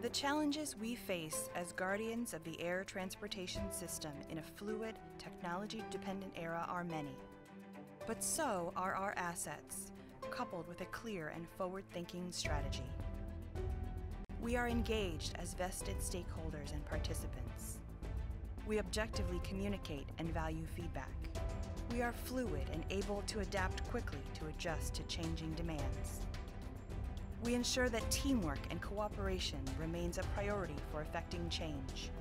The challenges we face as guardians of the air transportation system in a fluid, technology-dependent era are many. But so are our assets, coupled with a clear and forward-thinking strategy. We are engaged as vested stakeholders and participants. We objectively communicate and value feedback. We are fluid and able to adapt quickly to adjust to changing demands. We ensure that teamwork and cooperation remains a priority for effecting change.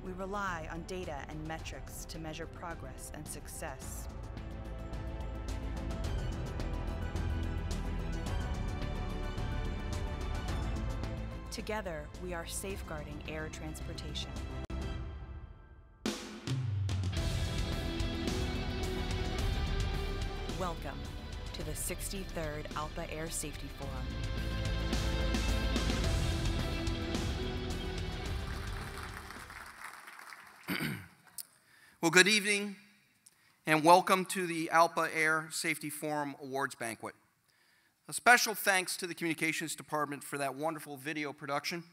We rely on data and metrics to measure progress and success. Together, we are safeguarding air transportation. Welcome to the 63rd ALPA Air Safety Forum. Well, good evening and welcome to the ALPA Air Safety Forum Awards Banquet. A special thanks to the Communications Department for that wonderful video production.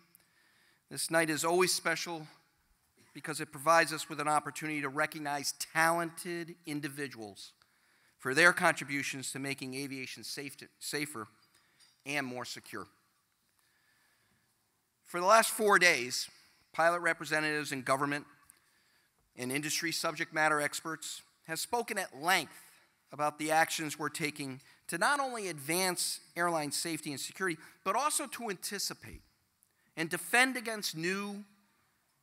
This night is always special because it provides us with an opportunity to recognize talented individuals for their contributions to making aviation safer and more secure. For the last 4 days, pilot representatives in government and industry subject matter experts have spoken at length about the actions we're taking to not only advance airline safety and security, but also to anticipate and defend against new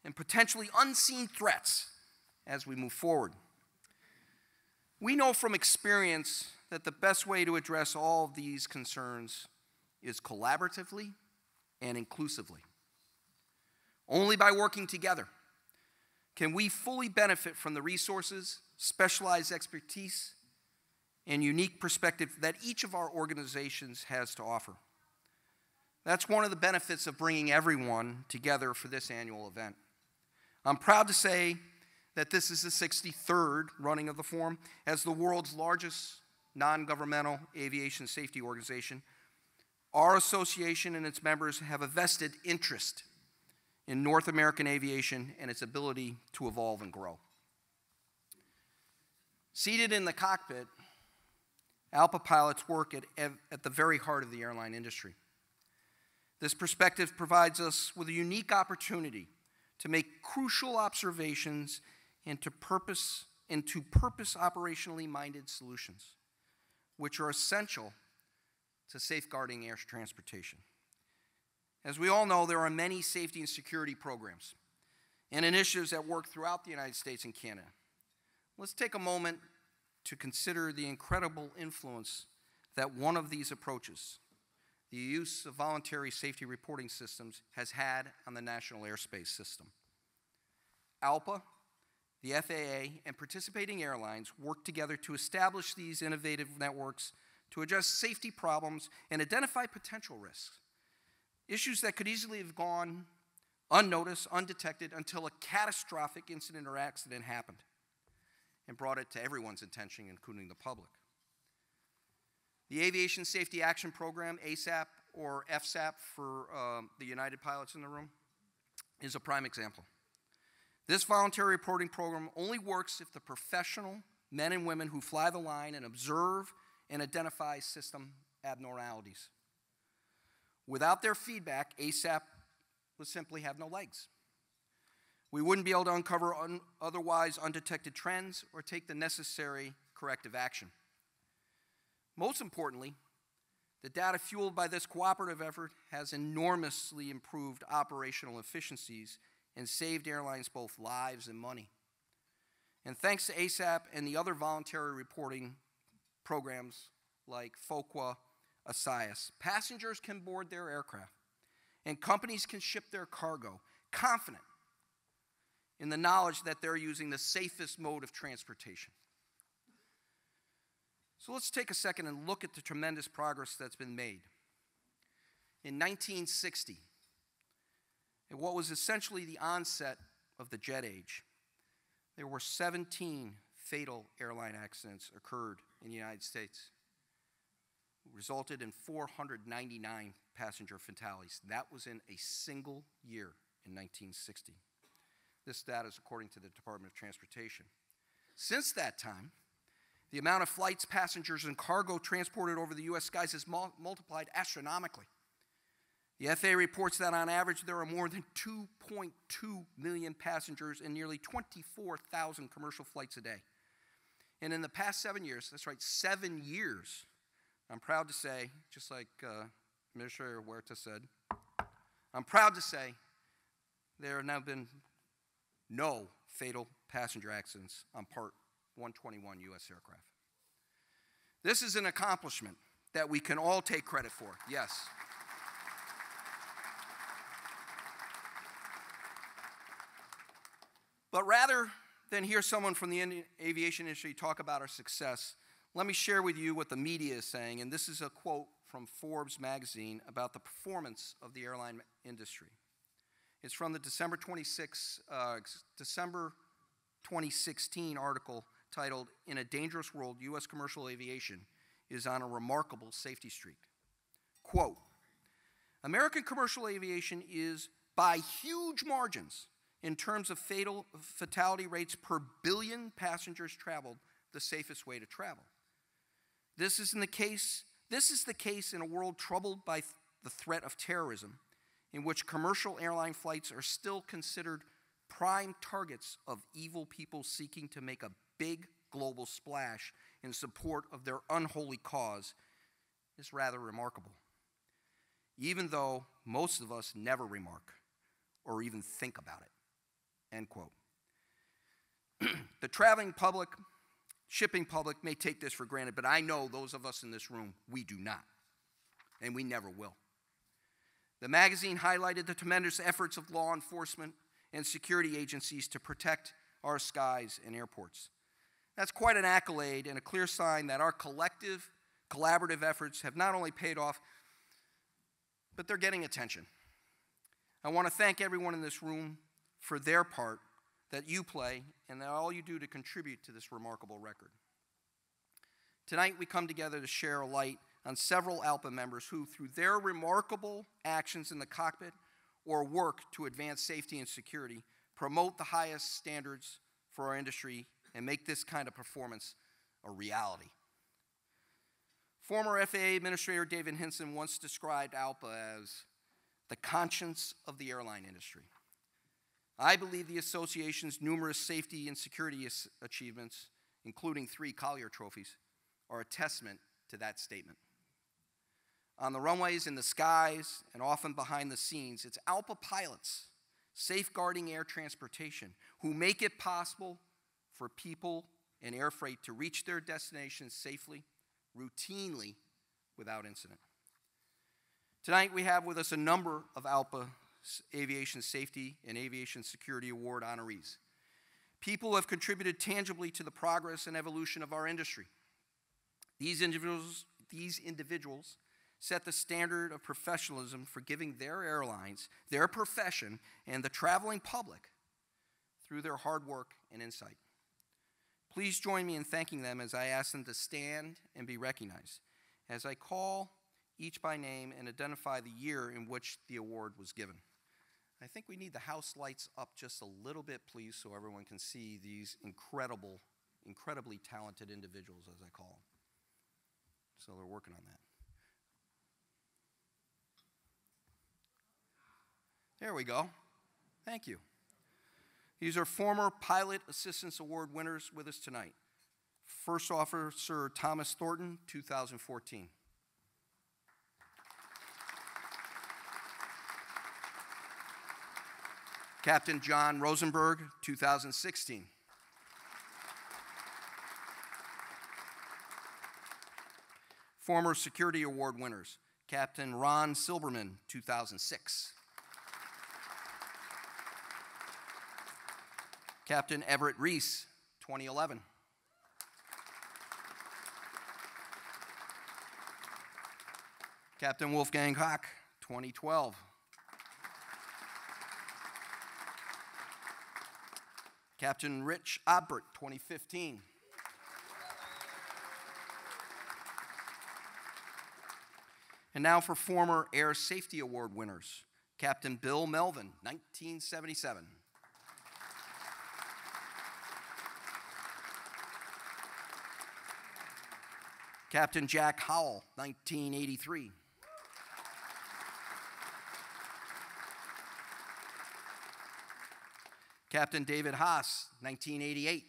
and potentially unseen threats as we move forward. We know from experience that the best way to address all of these concerns is collaboratively and inclusively. Only by working together can we fully benefit from the resources, specialized expertise, and unique perspective that each of our organizations has to offer. That's one of the benefits of bringing everyone together for this annual event. I'm proud to say that this is the 63rd running of the forum. As the world's largest non-governmental aviation safety organization, our association and its members have a vested interest in North American aviation and its ability to evolve and grow. Seated in the cockpit, ALPA pilots work at the very heart of the airline industry. This perspective provides us with a unique opportunity to make crucial observations and to purpose operationally minded solutions, which are essential to safeguarding air transportation. As we all know, there are many safety and security programs and initiatives that work throughout the United States and Canada. Let's take a moment to consider the incredible influence that one of these approaches, the use of voluntary safety reporting systems, has had on the national airspace system. ALPA, the FAA, and participating airlines work together to establish these innovative networks to address safety problems and identify potential risks, issues that could easily have gone unnoticed, undetected, until a catastrophic incident or accident happened and brought it to everyone's attention, including the public. The Aviation Safety Action Program, ASAP or FSAP for the United pilots in the room, is a prime example. This voluntary reporting program only works if the professional men and women who fly the line and observe and identify system abnormalities. Without their feedback, ASAP would simply have no legs. We wouldn't be able to uncover otherwise undetected trends or take the necessary corrective action. Most importantly, the data fueled by this cooperative effort has enormously improved operational efficiencies and saved airlines both lives and money. And thanks to ASAP and the other voluntary reporting programs like FOQA, ASIAS, passengers can board their aircraft and companies can ship their cargo confident in the knowledge that they're using the safest mode of transportation. So let's take a second and look at the tremendous progress that's been made. In 1960, at what was essentially the onset of the jet age, there were 17 fatal airline accidents occurred in the United States. resulted in 499 passenger fatalities. That was in a single year in 1960. This data is according to the Department of Transportation. Since that time, the amount of flights, passengers, and cargo transported over the U.S. skies has multiplied astronomically. The FAA reports that on average there are more than 2.2 million passengers and nearly 24,000 commercial flights a day. And in the past 7 years, that's right, 7 years, I'm proud to say, just like Administrator Huerta said, I'm proud to say there have now been no fatal passenger accidents on Part 121 U.S. aircraft. This is an accomplishment that we can all take credit for, yes. But rather than hear someone from the aviation industry talk about our success, let me share with you what the media is saying, and this is a quote from Forbes magazine about the performance of the airline industry. It's from the December 2016 article titled, "In a Dangerous World, U.S. Commercial Aviation is on a Remarkable Safety Streak." Quote, "American commercial aviation is, by huge margins, in terms of fatality rates per billion passengers traveled, the safest way to travel. This is the case in a world troubled by the threat of terrorism, in which commercial airline flights are still considered prime targets of evil people seeking to make a big global splash in support of their unholy cause is rather remarkable, even though most of us never remark or even think about it." End quote. The traveling public, shipping public may take this for granted, but I know those of us in this room, we do not, and we never will. The magazine highlighted the tremendous efforts of law enforcement and security agencies to protect our skies and airports. That's quite an accolade and a clear sign that our collective, collaborative efforts have not only paid off, but they're getting attention. I want to thank everyone in this room for their part that you play and that all you do to contribute to this remarkable record. Tonight we come together to share a light on several ALPA members who, through their remarkable actions in the cockpit or work to advance safety and security, promote the highest standards for our industry and make this kind of performance a reality. Former FAA Administrator David Hinson once described ALPA as the conscience of the airline industry. I believe the association's numerous safety and security achievements, including 3 Collier trophies, are a testament to that statement. On the runways, in the skies, and often behind the scenes, it's ALPA pilots safeguarding air transportation who make it possible for people and air freight to reach their destinations safely, routinely, without incident. Tonight we have with us a number of ALPA Aviation Safety and Aviation Security Award honorees. People who have contributed tangibly to the progress and evolution of our industry. These individuals set the standard of professionalism for giving their airlines, their profession, and the traveling public through their hard work and insight. Please join me in thanking them as I ask them to stand and be recognized, as I call each by name and identify the year in which the award was given. I think we need the house lights up just a little bit, please, so everyone can see these incredibly talented individuals, as I call them. So they're working on that. There we go. Thank you. These are former Pilot Assistance Award winners with us tonight. First Officer Thomas Thornton, 2014. Captain John Rosenberg, 2016. Former Security Award winners, Captain Ron Silberman, 2006. Captain Everett Reese, 2011. Captain Wolfgang Hock, 2012. Captain Rich Obert, 2015. And now for former Air Safety Award winners. Captain Bill Melvin, 1977. Captain Jack Howell, 1983. Captain David Haas, 1988.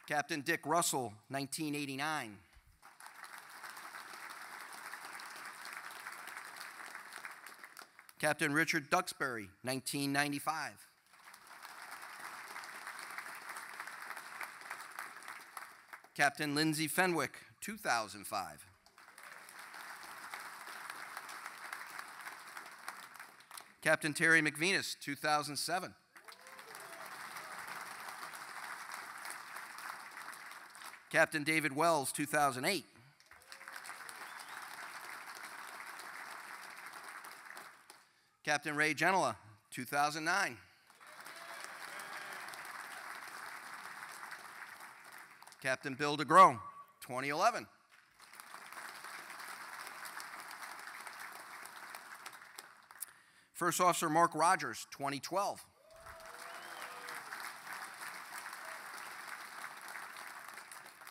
Captain Dick Russell, 1989. Captain Richard Duxbury, 1995. Captain Lindsay Fenwick, 2005. Captain Terry McVenis, 2007. Captain David Wells, 2008. Captain Ray Genola, 2009. Captain Bill DeGrow, 2011. First Officer Mark Rogers, 2012.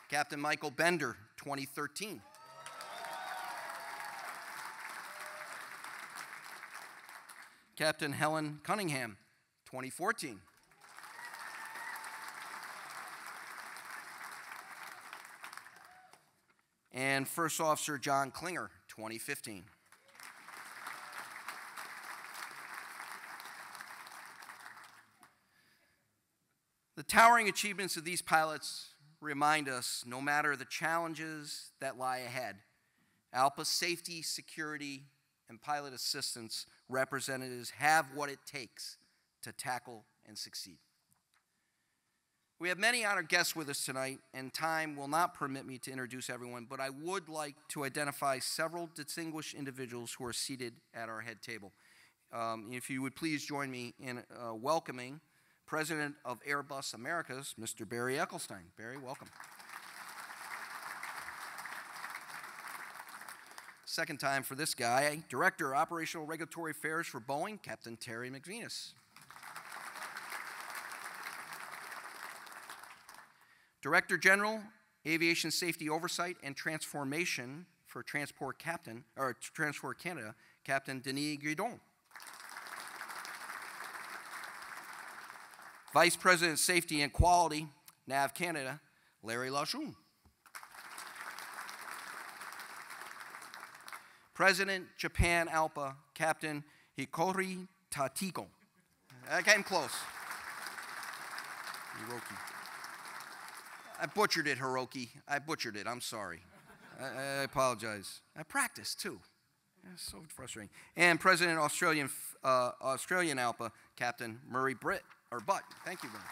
Captain Michael Bender, 2013. Captain Helen Cunningham, 2014. And First Officer John Klinger, 2015. The towering achievements of these pilots remind us, no matter the challenges that lie ahead, ALPA safety, security, and pilot assistance representatives have what it takes to tackle and succeed. We have many honored guests with us tonight, and time will not permit me to introduce everyone, but I would like to identify several distinguished individuals who are seated at our head table. If you would please join me in welcoming President of Airbus Americas, Mr. Barry Ecclestone. Barry, welcome. Second time for this guy, Director of Operational Regulatory Affairs for Boeing, Captain Terry McVenis. Director General, Aviation Safety Oversight and Transformation for Transport Canada, Captain Denis Guidon. Vice President, Safety and Quality, NAV Canada, Larry Lajoun. President, Japan ALPA, Captain Hikori Tatiko. I came close. Hiroki. I butchered it, Hiroki. I butchered it. I'm sorry. I apologize. I practiced, too. It's so frustrating. And President, Australian ALPA, Captain Murray Butt. Thank you, Murray.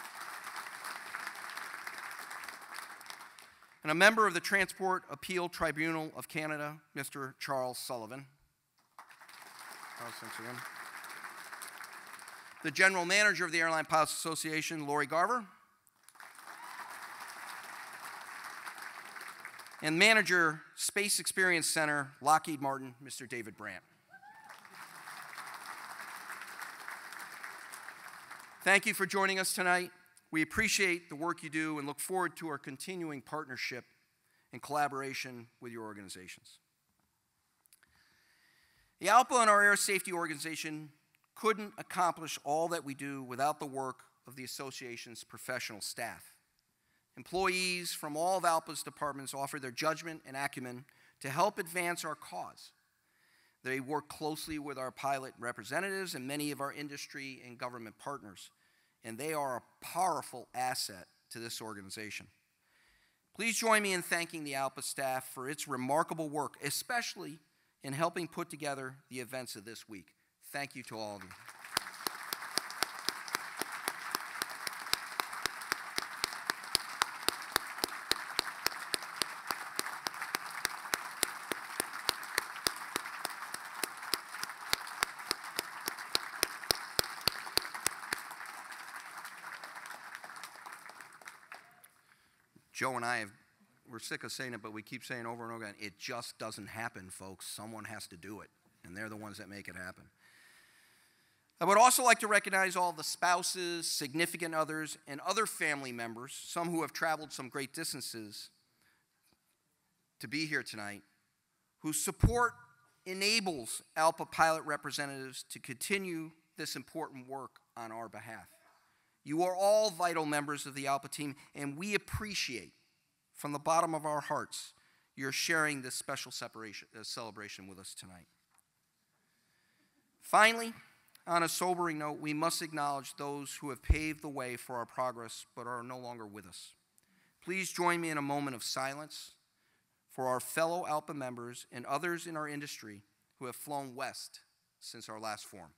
And a member of the Transport Appeal Tribunal of Canada, Mr. Charles Sullivan. The General Manager of the Airline Pilots Association, Lori Garver. And Manager, Space Experience Center, Lockheed Martin, Mr. David Brandt. Thank you for joining us tonight. We appreciate the work you do and look forward to our continuing partnership and collaboration with your organizations. The ALPA and our Air Safety Organization couldn't accomplish all that we do without the work of the association's professional staff. Employees from all of ALPA's departments offer their judgment and acumen to help advance our cause. They work closely with our pilot representatives and many of our industry and government partners, and they are a powerful asset to this organization. Please join me in thanking the ALPA staff for its remarkable work, especially in helping put together the events of this week. Thank you to all of you. Joe and I we're sick of saying it, but we keep saying over and over again, it just doesn't happen, folks. Someone has to do it, and they're the ones that make it happen. I would also like to recognize all the spouses, significant others, and other family members, some who have traveled some great distances to be here tonight, whose support enables ALPA pilot representatives to continue this important work on our behalf. You are all vital members of the ALPA team, and we appreciate, from the bottom of our hearts, your sharing this special celebration with us tonight. Finally, on a sobering note, we must acknowledge those who have paved the way for our progress but are no longer with us. Please join me in a moment of silence for our fellow ALPA members and others in our industry who have flown west since our last forum.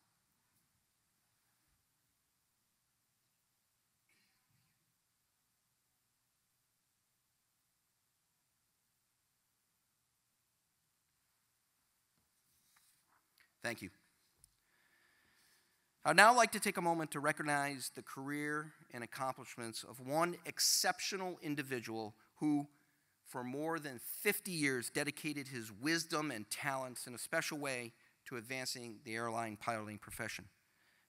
Thank you. I'd now like to take a moment to recognize the career and accomplishments of one exceptional individual who, for more than 50 years, dedicated his wisdom and talents in a special way to advancing the airline piloting profession.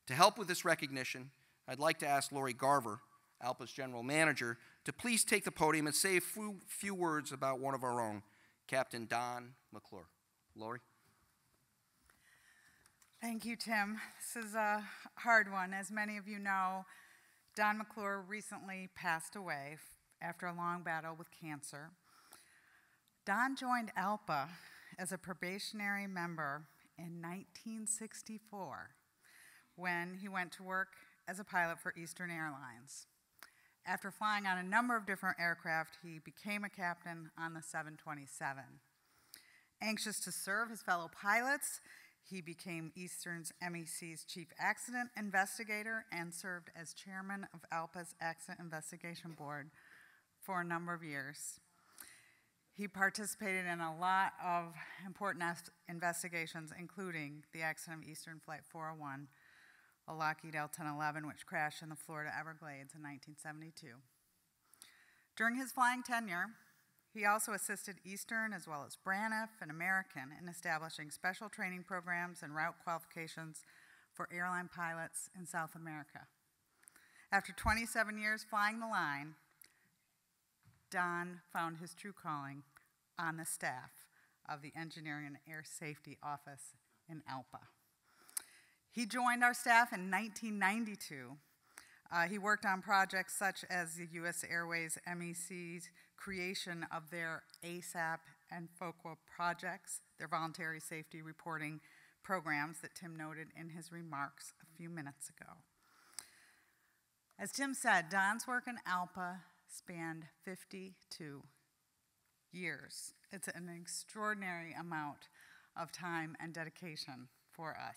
To help with this recognition, I'd like to ask Lori Garver, ALPA's general manager, to please take the podium and say a few words about one of our own, Captain Don McClure. Lori? Thank you, Tim. This is a hard one. As many of you know, Don McClure recently passed away after a long battle with cancer. Don joined ALPA as a probationary member in 1964 when he went to work as a pilot for Eastern Airlines. After flying on a number of different aircraft, he became a captain on the 727. Anxious to serve his fellow pilots, he became Eastern's MEC's chief accident investigator and served as chairman of ALPA's Accident Investigation Board for a number of years. He participated in a lot of important investigations, including the accident of Eastern Flight 401, a Lockheed L-1011, which crashed in the Florida Everglades in 1972. During his flying tenure, he also assisted Eastern as well as Braniff and American in establishing special training programs and route qualifications for airline pilots in South America. After 27 years flying the line, Don found his true calling on the staff of the Engineering and Air Safety Office in ALPA. He joined our staff in 1992. He worked on projects such as the U.S. Airways MEC's creation of their ASAP and FOQA projects, their voluntary safety reporting programs that Tim noted in his remarks a few minutes ago. As Tim said, Don's work in ALPA spanned 52 years. It's an extraordinary amount of time and dedication for us.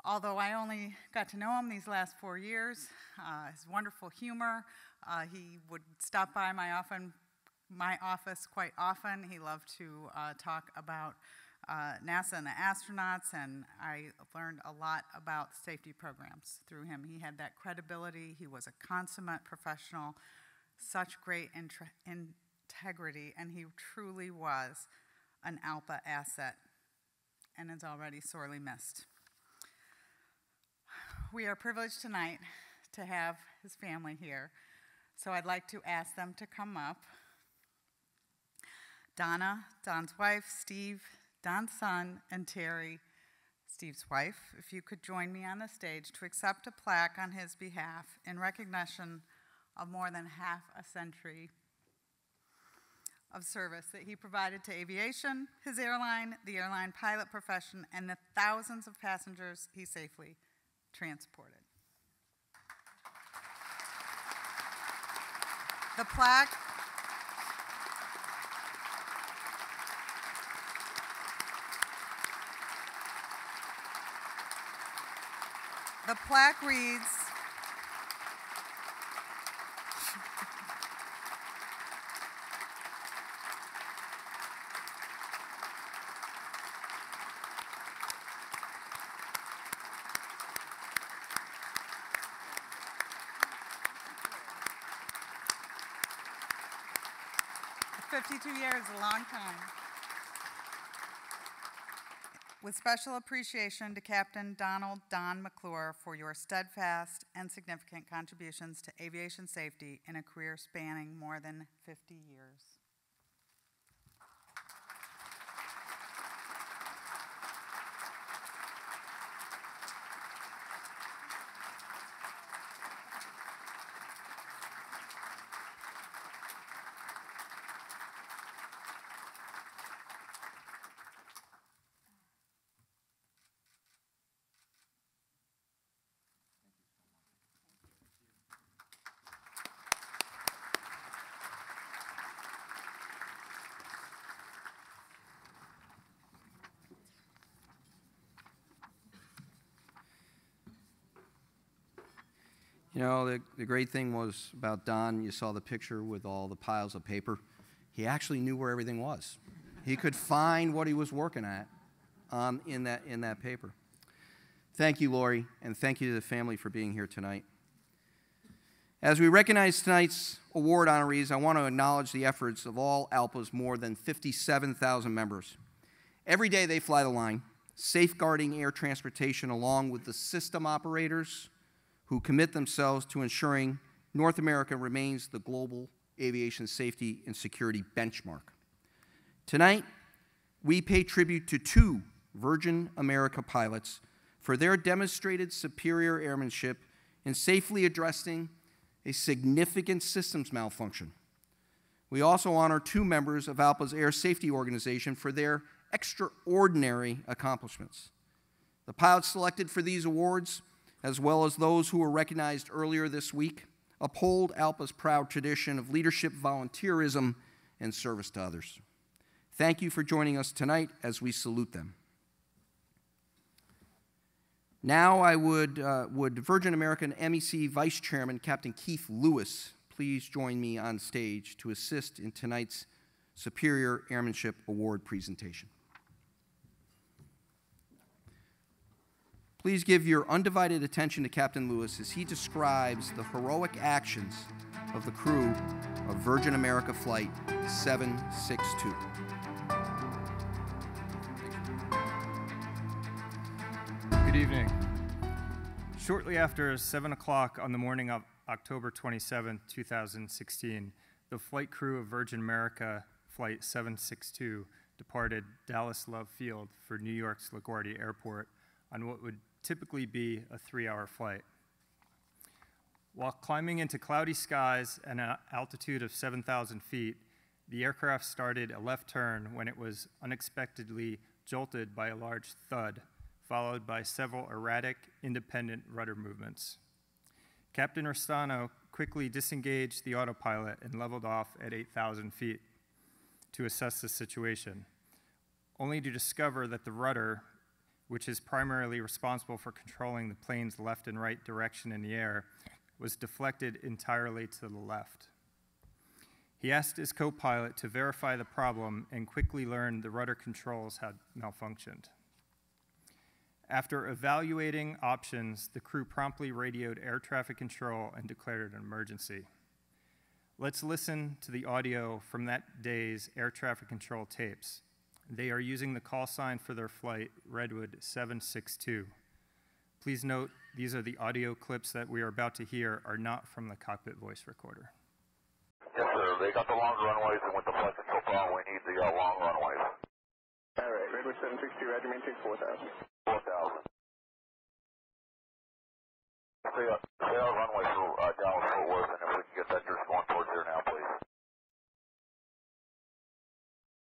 Although I only got to know him these last 4 years, his wonderful humor, he would stop by my office quite often. He loved to talk about NASA and the astronauts, and I learned a lot about safety programs through him. He had that credibility. He was a consummate professional, such great integrity, and he truly was an ALPA asset and is already sorely missed. We are privileged tonight to have his family here, so I'd like to ask them to come up. Donna, Don's wife, Steve, Don's son, and Terry, Steve's wife, if you could join me on the stage to accept a plaque on his behalf in recognition of more than half a century of service that he provided to aviation, his airline, the airline pilot profession, and the thousands of passengers he safely transported. The plaque reads, 52 years, a long time. With special appreciation to Captain Donald Don McClure for your steadfast and significant contributions to aviation safety in a career spanning more than 50 years. You know, the great thing was about Don, you saw the picture with all the piles of paper. He actually knew where everything was. He could find what he was working at in that paper. Thank you, Lori, and thank you to the family for being here tonight. As we recognize tonight's award honorees, I want to acknowledge the efforts of all ALPA's more than 57,000 members. Every day they fly the line, safeguarding air transportation along with the system operators who commit themselves to ensuring North America remains the global aviation safety and security benchmark. Tonight, we pay tribute to 2 Virgin America pilots for their demonstrated superior airmanship in safely addressing a significant systems malfunction. We also honor 2 members of ALPA's Air Safety Organization for their extraordinary accomplishments. The pilots selected for these awards, as well as those who were recognized earlier this week, uphold ALPA's proud tradition of leadership, volunteerism, and service to others. Thank you for joining us tonight as we salute them. Now I would Virgin American MEC Vice Chairman Captain Keith Lewis please join me on stage to assist in tonight's Superior Airmanship Award presentation. Please give your undivided attention to Captain Lewis as he describes the heroic actions of the crew of Virgin America Flight 762. Good evening. Shortly after 7 o'clock on the morning of October 27, 2016, the flight crew of Virgin America Flight 762 departed Dallas Love Field for New York's LaGuardia Airport on what would typically be a 3-hour flight. While climbing into cloudy skies at an altitude of 7,000 feet, the aircraft started a left turn when it was unexpectedly jolted by a large thud, followed by several erratic, independent rudder movements. Captain Restano quickly disengaged the autopilot and leveled off at 8,000 feet to assess the situation, only to discover that the rudder, which is primarily responsible for controlling the plane's left and right direction in the air, was deflected entirely to the left. He asked his co-pilot to verify the problem and quickly learned the rudder controls had malfunctioned. After evaluating options, the crew promptly radioed air traffic control and declared an emergency. Let's listen to the audio from that day's air traffic control tapes. They are using the call sign for their flight, Redwood 762. Please note, these are the audio clips that we are about to hear are not from the cockpit voice recorder. Yes, sir. They got the long runways, and with the flight control problem, we need the long runways. All right, Redwood 762, Roger, maintain 4,000. 4,000. Say our runway for Dallas Fort Worth, and if we can get that just going towards there now, please.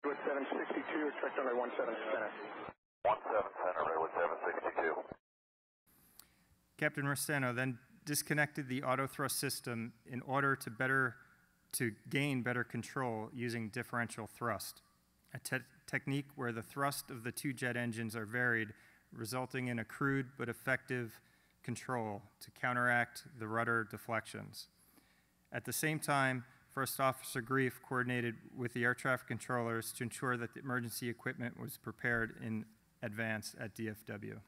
Redwood 762, expect runway 17 center. 17 center, Redwood 762. Captain Restano then disconnected the auto thrust system in order to gain better control using differential thrust, a technique where the thrust of the 2 jet engines are varied, resulting in a crude but effective control to counteract the rudder deflections. At the same time, First Officer Grief coordinated with the air traffic controllers to ensure that the emergency equipment was prepared in advance at DFW.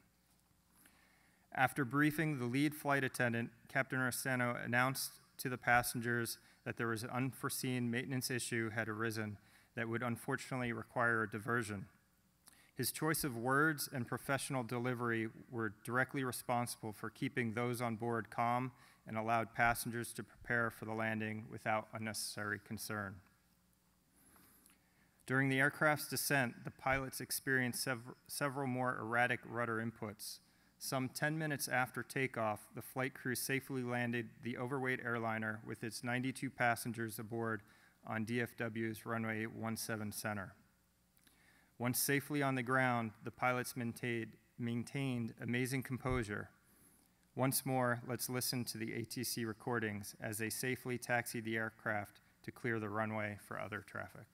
After briefing the lead flight attendant, Captain Restano announced to the passengers that there was an unforeseen maintenance issue had arisen that would unfortunately require a diversion. His choice of words and professional delivery were directly responsible for keeping those on board calm and allowed passengers to prepare for the landing without unnecessary concern. During the aircraft's descent, the pilots experienced several more erratic rudder inputs. Some 10 minutes after takeoff, the flight crew safely landed the overweight airliner with its 92 passengers aboard on DFW's runway 17 center. Once safely on the ground, the pilots maintained amazing composure. Once more, let's listen to the ATC recordings as they safely taxied the aircraft to clear the runway for other traffic.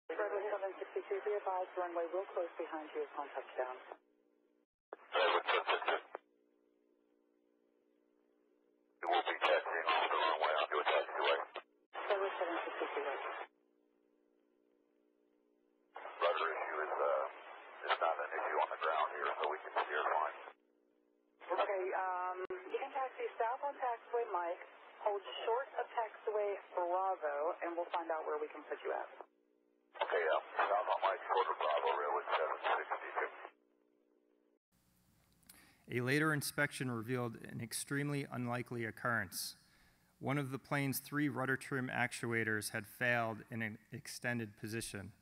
Bravo 762, be advised, runway will close behind you upon touchdown. You will be taxiing off the runway onto a taxiway. Bravo 762, right. Rudder issue is not an issue on the ground here, so we can steer fine. Okay, you can taxi south on taxiway Mike, hold short of taxiway Bravo, and we'll find out where we can put you at. Okay, south on Mike, short of Bravo, railway 762. A later inspection revealed an extremely unlikely occurrence. One of the plane's 3 rudder trim actuators had failed in an extended position,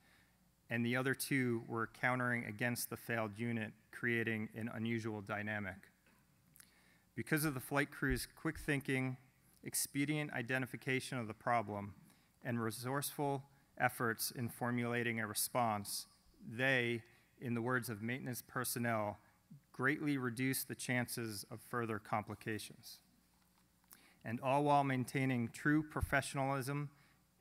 and the other 2 were countering against the failed unit, creating an unusual dynamic. Because of the flight crew's quick thinking, expedient identification of the problem, and resourceful efforts in formulating a response, they, in the words of maintenance personnel, greatly reduced the chances of further complications. And all while maintaining true professionalism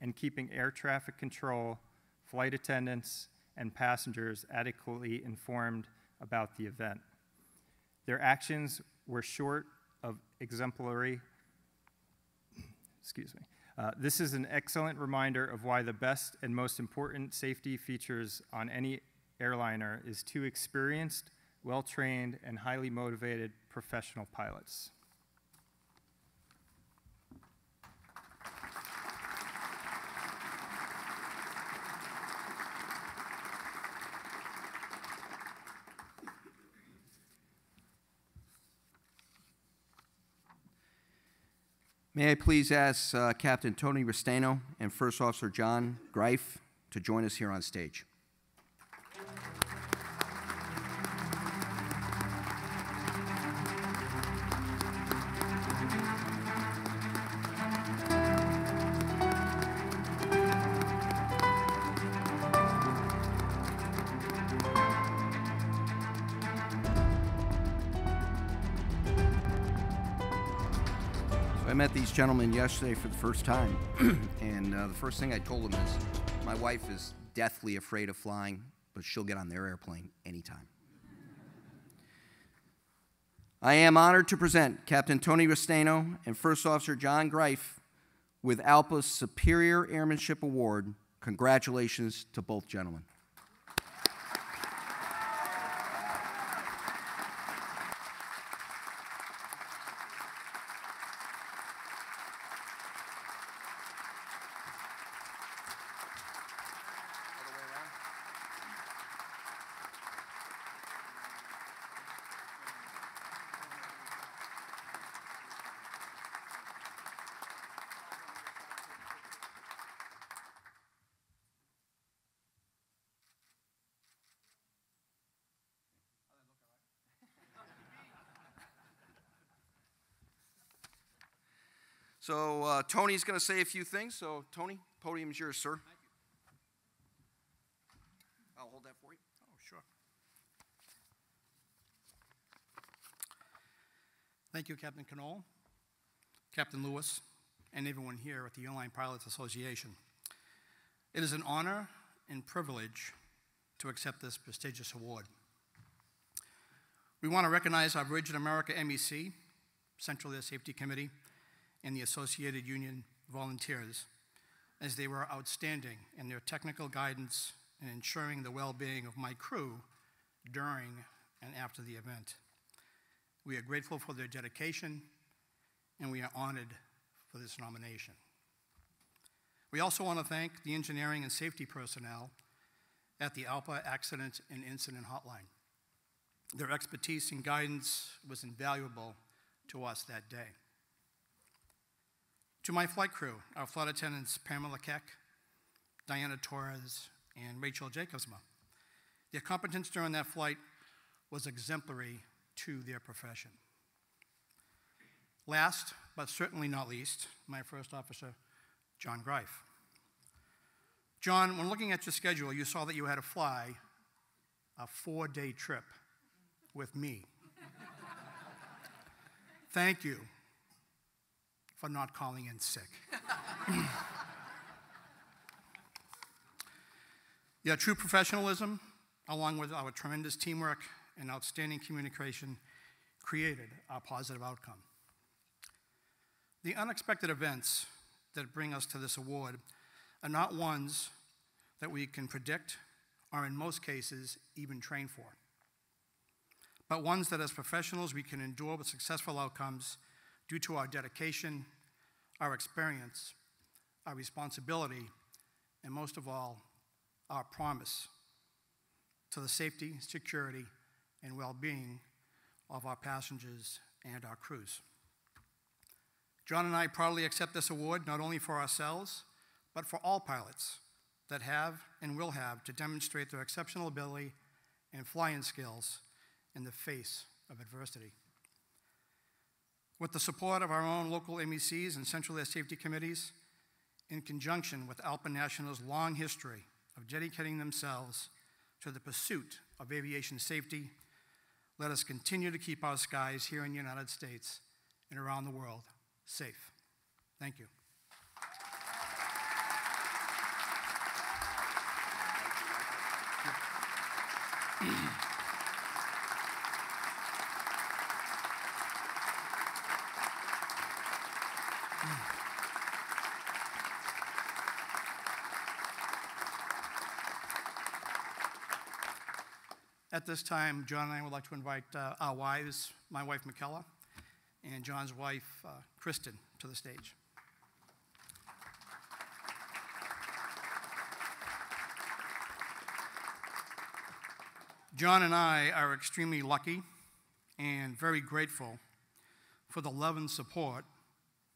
and keeping air traffic control, flight attendants, and passengers adequately informed about the event. Their actions were short of exemplary. Excuse me. This is an excellent reminder of why the best and most important safety features on any airliner is 2 experienced, well-trained, and highly motivated professional pilots. May I please ask Captain Tony Restaino and First Officer John Greif to join us here on stage. I met these gentlemen yesterday for the first time, and the first thing I told them is, my wife is deathly afraid of flying, but she'll get on their airplane anytime. I am honored to present Captain Tony Restaino and First Officer John Greif with ALPA's Superior Airmanship Award. Congratulations to both gentlemen. So Tony's going to say a few things. So Tony, podium's yours, sir. Thank you. I'll hold that for you. Oh, sure. Thank you, Captain Knoll, Captain Lewis, and everyone here at the Airline Pilots Association. It is an honor and privilege to accept this prestigious award. We want to recognize our Virgin America MEC, Central Air Safety Committee, and the Associated Union volunteers, as they were outstanding in their technical guidance in ensuring the well-being of my crew during and after the event. We are grateful for their dedication, and we are honored for this nomination. We also want to thank the engineering and safety personnel at the ALPA Accident and Incident Hotline. Their expertise and guidance was invaluable to us that day. To my flight crew, our flight attendants Pamela Keck, Diana Torres, and Rachel Jacobsma. Their competence during that flight was exemplary to their profession. Last, but certainly not least, my first officer, John Greif. John, when looking at your schedule, you saw that you had to fly a 4-day trip with me. Thank you for not calling in sick. Your true professionalism, along with our tremendous teamwork and outstanding communication, created a positive outcome. The unexpected events that bring us to this award are not ones that we can predict or in most cases even train for, but ones that as professionals we can endure with successful outcomes due to our dedication, our experience, our responsibility, and most of all, our promise to the safety, security, and well-being of our passengers and our crews. John and I proudly accept this award not only for ourselves, but for all pilots that have and will have to demonstrate their exceptional ability and flying skills in the face of adversity. With the support of our own local MECs and Central Air Safety Committees, in conjunction with ALPA National's long history of dedicating themselves to the pursuit of aviation safety, let us continue to keep our skies here in the United States and around the world safe. Thank you. At this time, John and I would like to invite our wives, my wife, Michaela, and John's wife, Kristen, to the stage. John and I are extremely lucky and very grateful for the love and support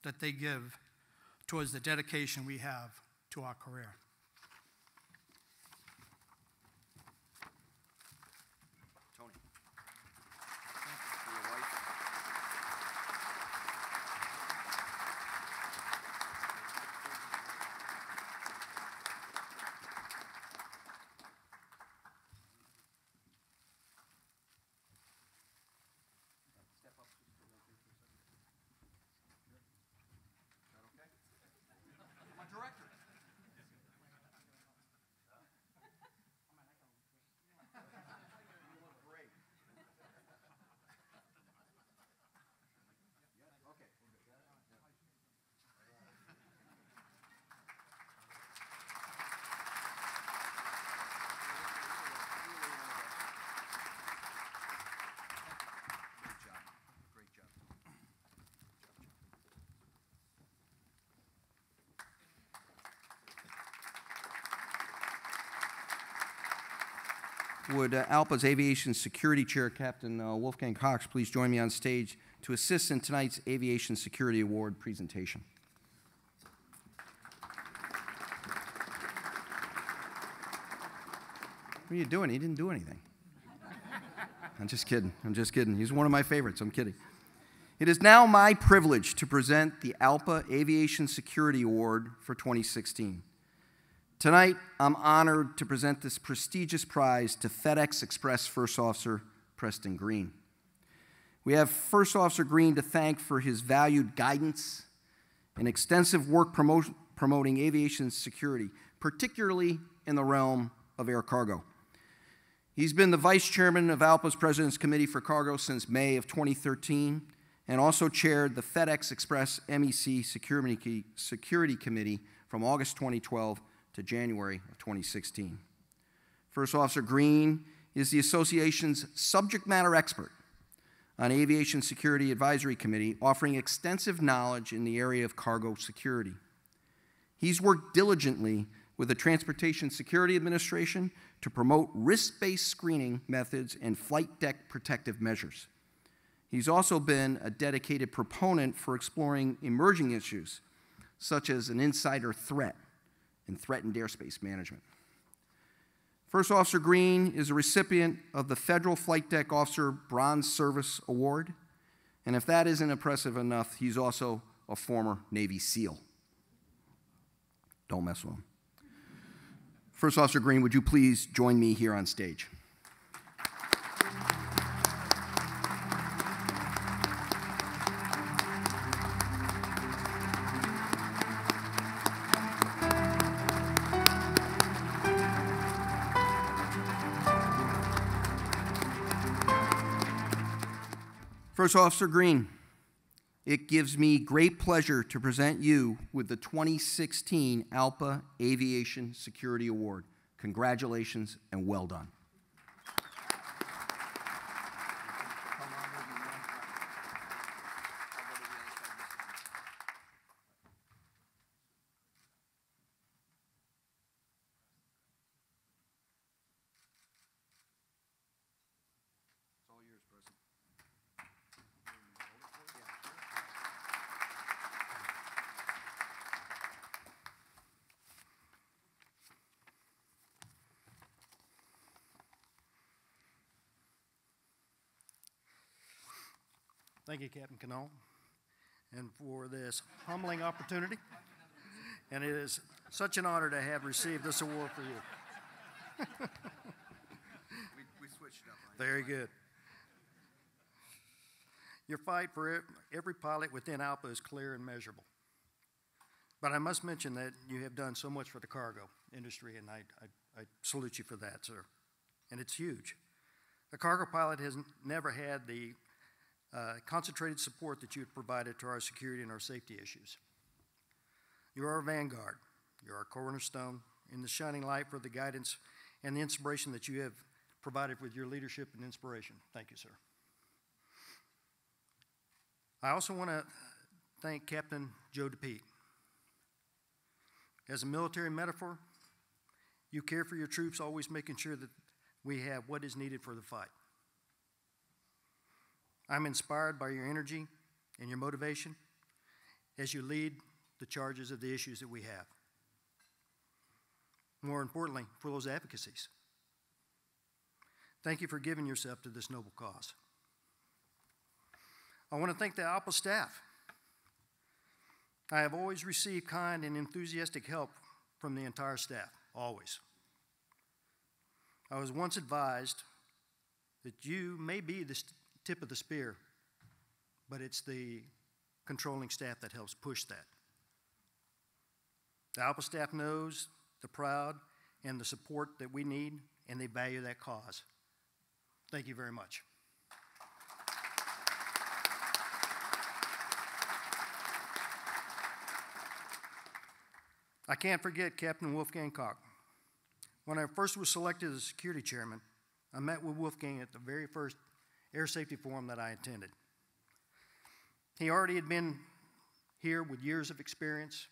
that they give towards the dedication we have to our career. Tony. For your wife. Step up. Is that okay? My director. Great job. Would ALPA's Aviation Security Chair, Captain Wolfgang Cox, please join me on stage to assist in tonight's Aviation Security Award presentation. What are you doing? He didn't do anything. I'm just kidding. I'm just kidding. He's one of my favorites. I'm kidding. It is now my privilege to present the ALPA Aviation Security Award for 2016. Tonight, I'm honored to present this prestigious prize to FedEx Express First Officer Preston Green. We have First Officer Green to thank for his valued guidance and extensive work promoting aviation security, particularly in the realm of air cargo. He's been the Vice Chairman of ALPA's President's Committee for Cargo since May of 2013 and also chaired the FedEx Express MEC Security Committee from August 2012 to January of 2016. First Officer Green is the association's subject matter expert on Aviation Security Advisory Committee, offering extensive knowledge in the area of cargo security. He's worked diligently with the Transportation Security Administration to promote risk-based screening methods and flight deck protective measures. He's also been a dedicated proponent for exploring emerging issues, such as an insider threat and threatened airspace management. First Officer Green is a recipient of the Federal Flight Deck Officer Bronze Service Award, and if that isn't impressive enough, he's also a former Navy SEAL. Don't mess with him. First Officer Green, would you please join me here on stage? First Officer Green, it gives me great pleasure to present you with the 2016 ALPA Aviation Security Award. Congratulations and well done. Thank you, Captain Canole, and for this humbling opportunity. And it is such an honor to have received this award for you. We switched it up. Very good. Your fight for every pilot within ALPA is clear and measurable. But I must mention that you have done so much for the cargo industry, and I salute you for that, sir. And it's huge. A cargo pilot has never had the concentrated support that you have provided to our security and our safety issues. You are our vanguard. You're our cornerstone in the shining light for the guidance and the inspiration that you have provided with your leadership and inspiration. Thank you, sir. I also want to thank Captain Joe DePete. As a military metaphor, you care for your troops, always making sure that we have what is needed for the fight. I'm inspired by your energy and your motivation as you lead the charges of the issues that we have. More importantly, for those advocacies. Thank you for giving yourself to this noble cause. I want to thank the ALPA staff. I have always received kind and enthusiastic help from the entire staff, always. I was once advised that you may be the tip of the spear, but it's the controlling staff that helps push that. The ALPA staff knows the pride and the support that we need, and they value that cause. Thank you very much. I can't forget Captain Wolfgang Koch. When I first was selected as security chairman, I met with Wolfgang at the very first Air Safety Forum that I attended. He already had been here with years of experience,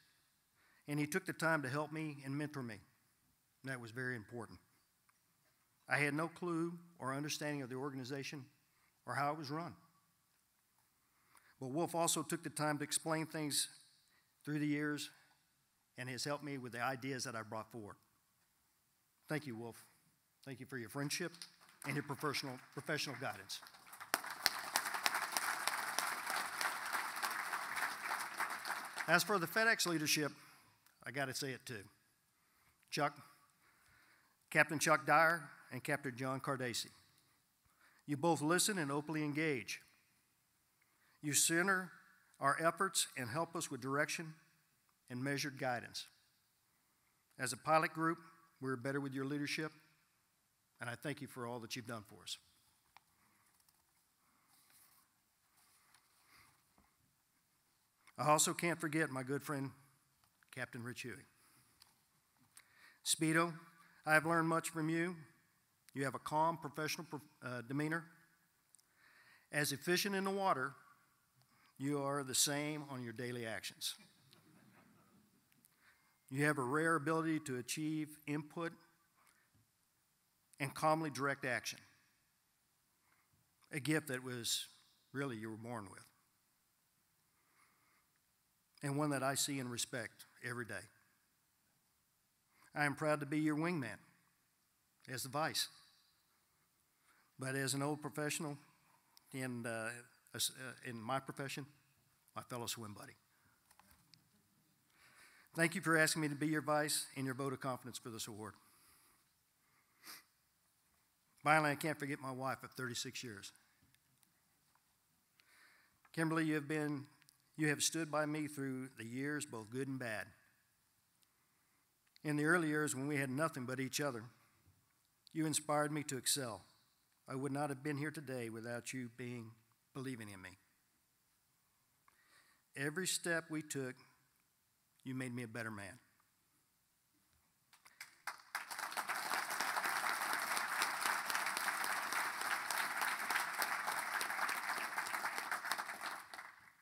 and he took the time to help me and mentor me. And that was very important. I had no clue or understanding of the organization or how it was run. But Wolf also took the time to explain things through the years and has helped me with the ideas that I brought forward. Thank you, Wolf. Thank you for your friendship and your professional guidance. As for the FedEx leadership, I got to say it too. Chuck, Captain Chuck Dyer, and Captain John Cardacci. You both listen and openly engage. You center our efforts and help us with direction and measured guidance. As a pilot group, we're better with your leadership, and I thank you for all that you've done for us. I also can't forget my good friend, Captain Rich Huey. Speedo, I have learned much from you. You have a calm, professional demeanor, As efficient in the water, you are the same on your daily actions. You have a rare ability to achieve input and calmly direct action, a gift that was really you were born with, and one that I see and respect every day. I am proud to be your wingman as the vice, but as an old professional in my profession, my fellow swim buddy. Thank you for asking me to be your vice and your vote of confidence for this award. Finally, I can't forget my wife of 36 years. Kimberly, you have stood by me through the years, both good and bad. In the early years when we had nothing but each other, you inspired me to excel. I would not have been here today without you believing in me. Every step we took, you made me a better man.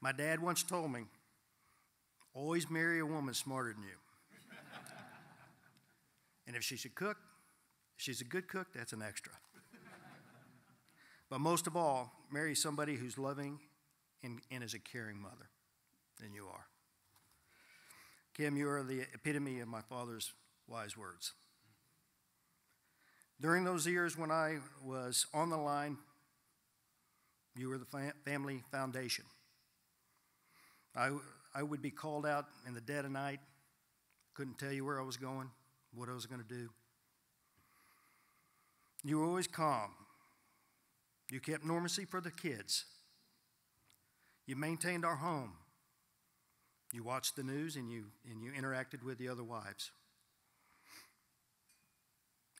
My dad once told me, always marry a woman smarter than you. And if she should cook, if she's a good cook, that's an extra. But most of all, marry somebody who's loving and is a caring mother than you are. Kim, you are the epitome of my father's wise words. During those years when I was on the line, you were the family foundation. I would be called out in the dead of night, couldn't tell you where I was going, what I was going to do. You were always calm. You kept normalcy for the kids. You maintained our home. You watched the news and you interacted with the other wives.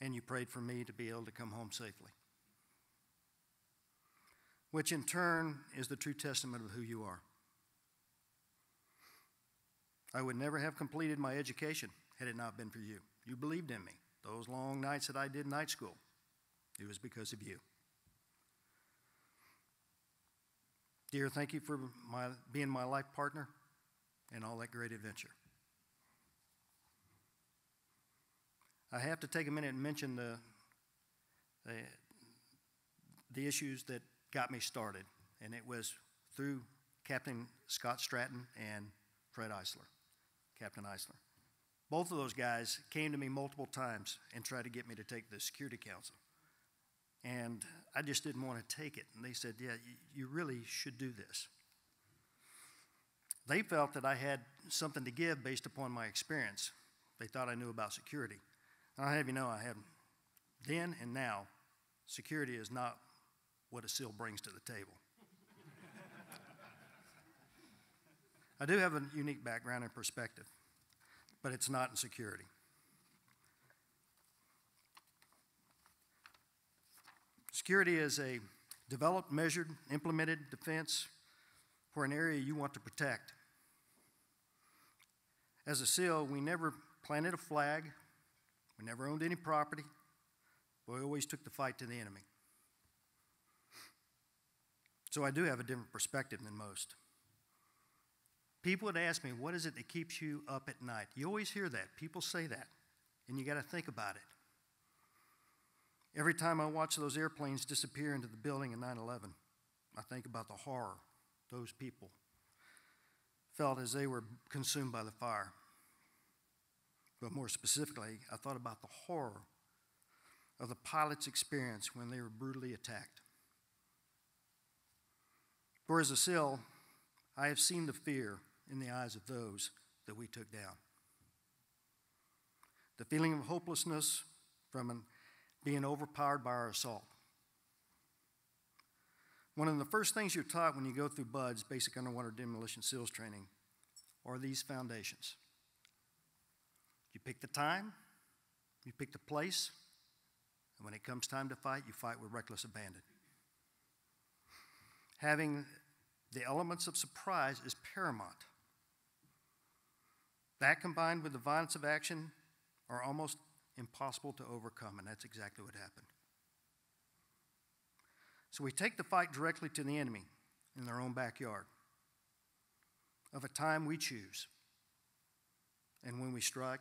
And you prayed for me to be able to come home safely, which in turn is the true testament of who you are. I would never have completed my education had it not been for you. You believed in me. Those long nights that I did night school, it was because of you. Dear, thank you for being my life partner and all that great adventure. I have to take a minute and mention the issues that got me started, and it was through Captain Scott Stratton and Fred Eisler, Captain Eisler. Both of those guys came to me multiple times and tried to get me to take the Security Council. And I just didn't want to take it. And they said, yeah, you really should do this. They felt that I had something to give based upon my experience. They thought I knew about security. And I'll have you know, I have then and now, security is not what a SEAL brings to the table. I do have a unique background and perspective, but it's not in security. Security is a developed, measured, implemented defense for an area you want to protect. As a SEAL, we never planted a flag, we never owned any property, but we always took the fight to the enemy. So I do have a different perspective than most. People would ask me, what is it that keeps you up at night? You always hear that. People say that, and you got to think about it. Every time I watch those airplanes disappear into the building in 9/11, I think about the horror those people felt as they were consumed by the fire. But more specifically, I thought about the horror of the pilot's experience when they were brutally attacked. For as a SEAL, I have seen the fear in the eyes of those that we took down. The feeling of hopelessness from being overpowered by our assault. One of the first things you're taught when you go through BUDS, Basic Underwater Demolition SEALs Training, are these foundations. You pick the time, you pick the place, and when it comes time to fight, you fight with reckless abandon. Having the elements of surprise is paramount. That combined with the violence of action are almost impossible to overcome, and that's exactly what happened. So we take the fight directly to the enemy in their own backyard of a time we choose. And when we strike,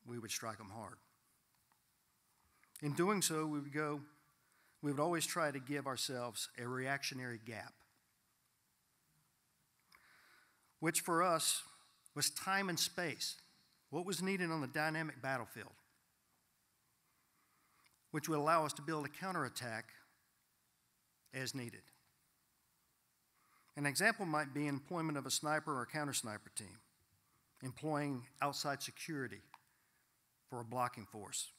we would strike them hard. In doing so, we would always try to give ourselves a reactionary gap, which for us was time and space, what was needed on the dynamic battlefield, which would allow us to build a counterattack as needed. An example might be employment of a sniper or counter-sniper team, employing outside security for a blocking force,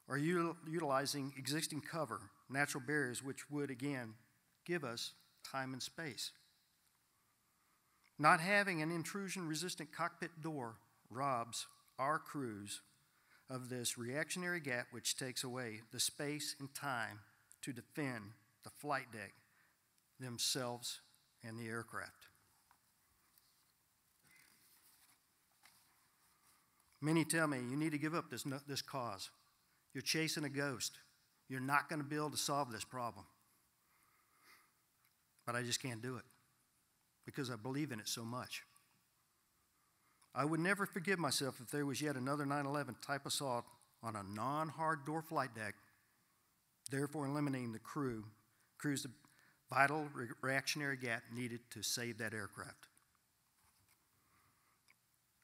or utilizing existing cover, natural barriers, which would, again, give us time and space. Not having an intrusion-resistant cockpit door robs our crews of this reactionary gap, which takes away the space and time to defend the flight deck, themselves, and the aircraft. Many tell me, you need to give up this cause. You're chasing a ghost. You're not going to be able to solve this problem. But I just can't do it because I believe in it so much. I would never forgive myself if there was yet another 9/11 type assault on a non-hard door flight deck, therefore eliminating the crew's vital reactionary gap needed to save that aircraft.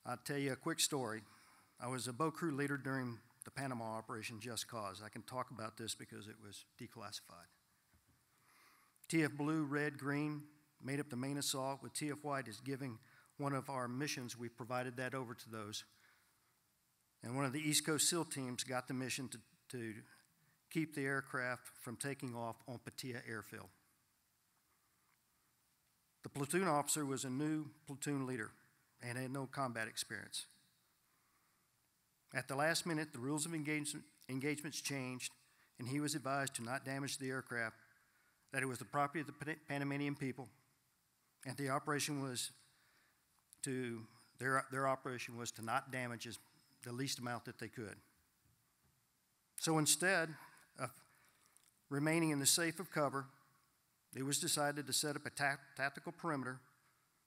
I'll tell you a quick story. I was a boat crew leader during the Panama Operation Just Cause. I can talk about this because it was declassified. TF Blue, Red, Green made up the main assault, with TF White as giving one of our missions. We provided that over to those. And one of the East Coast SEAL teams got the mission to keep the aircraft from taking off on Patia Airfield. The platoon officer was a new platoon leader and had no combat experience. At the last minute, the rules of engagements changed, and he was advised to not damage the aircraft, that it was the property of the Panamanian people, and the operation was their operation was to not damage the least amount that they could. So instead of remaining in the safe of cover, it was decided to set up a tactical perimeter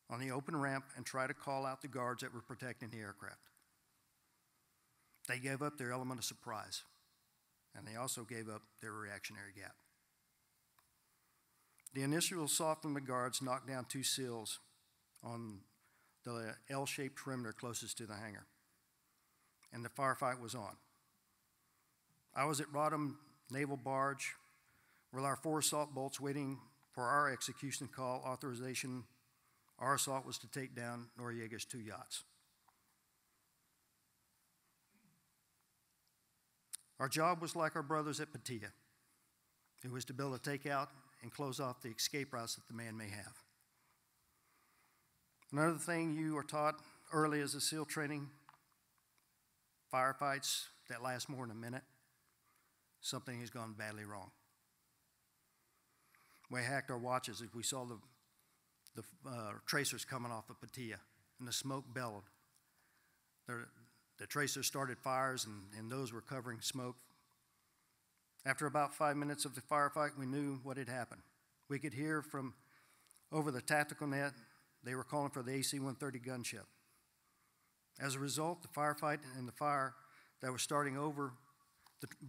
on the open ramp and try to call out the guards that were protecting the aircraft. They gave up their element of surprise, and they also gave up their reactionary gap. The initial assault from the guards knocked down 2 SEALs on the L-shaped perimeter closest to the hangar, and the firefight was on. I was at Rodham Naval Barge with our 4 assault bolts waiting for our execution call authorization. Our assault was to take down Noriega's 2 yachts. Our job was like our brothers at Patia. It was to be able to take out and close off the escape routes that the man may have. Another thing you are taught early as a SEAL training, firefights that last more than a minute, something has gone badly wrong. We hacked our watches as we saw the tracers coming off of Patia, and the smoke bellowed. The tracers started fires, and those were covering smoke. After about 5 minutes of the firefight, we knew what had happened. We could hear from over the tactical net, they were calling for the AC-130 gunship. As a result, the firefight and the fire that was starting over